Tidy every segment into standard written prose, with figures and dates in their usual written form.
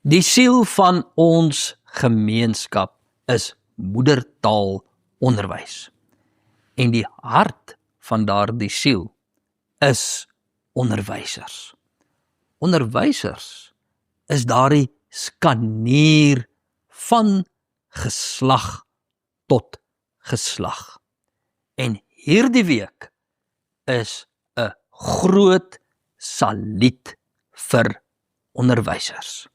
Die siel van ons gemeenskap is moedertaalonderwys. En die hart van daardie siel is onderwysers. Onderwysers is daardie skanier van geslag tot geslag. En hierdie week is 'n groot saliet vir onderwysers.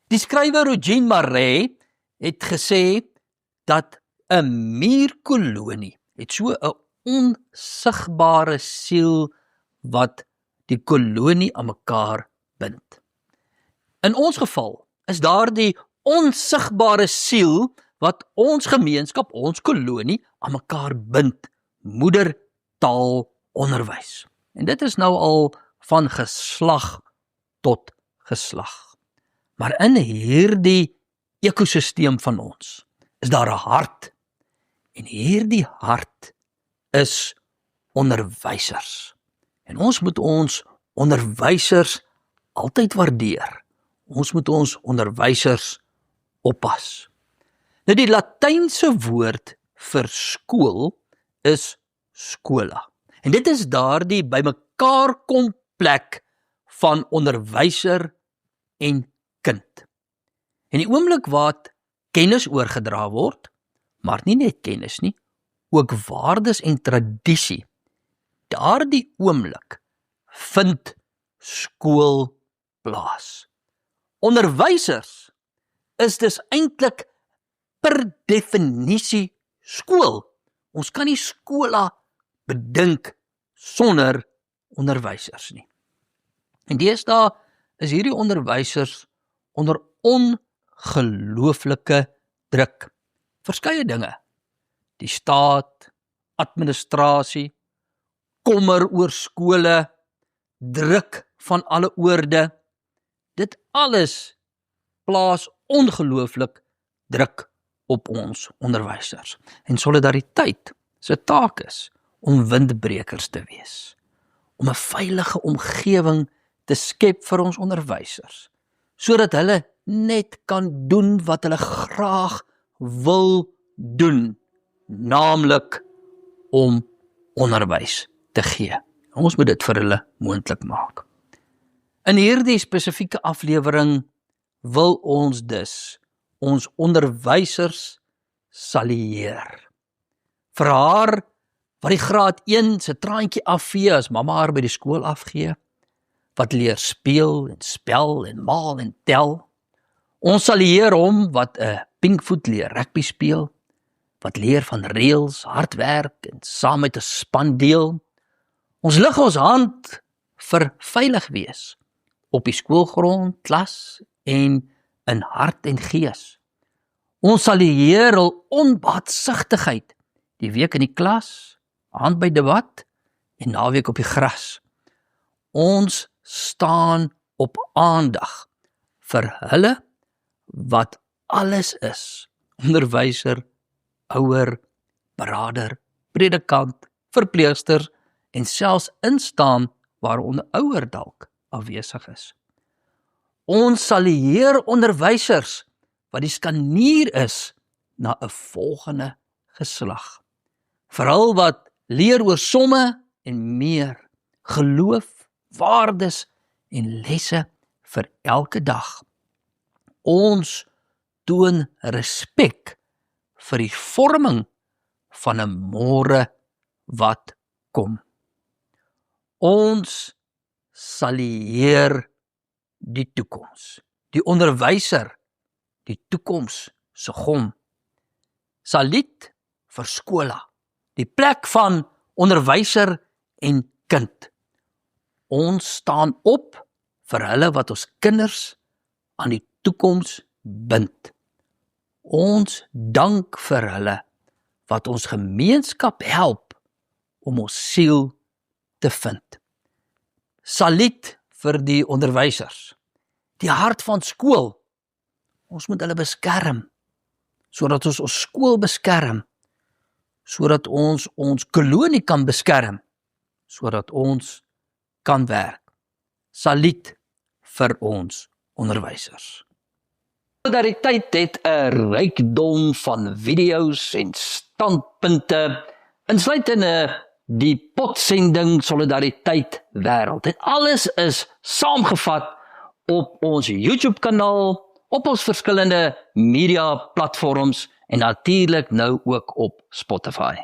Die skrywer Eugene Marais het gesê dat 'n muurkolonie het so 'n onsigbare siel wat die kolonie aan mekaar bind. In ons geval is daardie onsigbare siel wat ons gemeenskap, ons kolonie aan mekaar bind, moedertaalonderwys. En dit is nou al van geslag tot geslag. Maar in hierdie ekosisteem van ons is daar 'n hart. En hierdie hart is onderwysers. En ons moet ons onderwysers altyd waardeer. Ons moet ons onderwysers oppas. Nou die Latynse woord vir skool is schola. En dit is daardie bymekaar kom plek van onderwyser en kind. En die oomblik wat kennis oorgedra word, maar nie net kennis nie, ook waardes en tradisie, daardie oomblik vind skool plaas. Onderwysers is dus eintlik per definisie skool. Ons kan nie skola bedink sonder onderwysers nie. En deesdae is hierdie onderwysers onder ongelooflike druk. Verskeie dinge. Die staat, administrasie, kommer oor skole, druk van alle oorde. Dit alles plaas ongelooflik druk op ons onderwysers. En solidariteit se taak is om windbrekers te wees, om 'n veilige omgewing te skep vir ons onderwysers, sodat hulle net kan doen wat hulle graag wil doen, naamlik om onderwys te gee. Ons moet dit vir hulle moontlik maak. In hierdie spesifieke aflewering wil ons dus ons onderwysers salieer. Vir haar wat die graad 1 se traantjie afvee as mamma haar by die skool afgee, wat leer speel en spel en maal en tel. Ons salieer hom wat 'n pinkvoet leer rugby speel, wat leer van reëls, hard werk en saam met 'n span deel. Ons lig ons hand vir veilig wees op die skoolgrond, klas en in hart en gees. Ons salieer hul onbaatsigtigheid, die week in die klas, aand by debat en naweek op die gras. Ons staan op aandag vir hulle wat alles is, onderwyser, ouer, beraader, predikant, verpleegster en selfs instaan waar 'n ouer dalk afwesig is. Ons salieer onderwysers wat die skanier is na 'n volgende geslag. Veral wat leer oor somme en meer, geloof, waardes en lesse vir elke dag. Ons toon respek vir die vorming van 'n môre wat kom. Ons salieer die toekoms, die onderwyser, die toekoms se gom. Saliet vir skola, die plek van onderwyser en kind. Ons staan op vir hulle wat ons kinders aan die toekoms bind. Ons dank vir hulle wat ons gemeenskap help om ons siel te vind. Saliet vir die onderwysers die hart van skool. Ons moet hulle beskerm, sodat ons ons skool beskerm, sodat ons ons kolonie kan beskerm, sodat ons kan werk. Saluut vir ons onderwysers. Solidariteit het 'n rykdom van video's en standpunte, insluitende die potsending Solidariteit wêreld. En alles is saamgevat op ons YouTube kanaal, op ons verskillende media platforms en natuurlik nou ook op Spotify.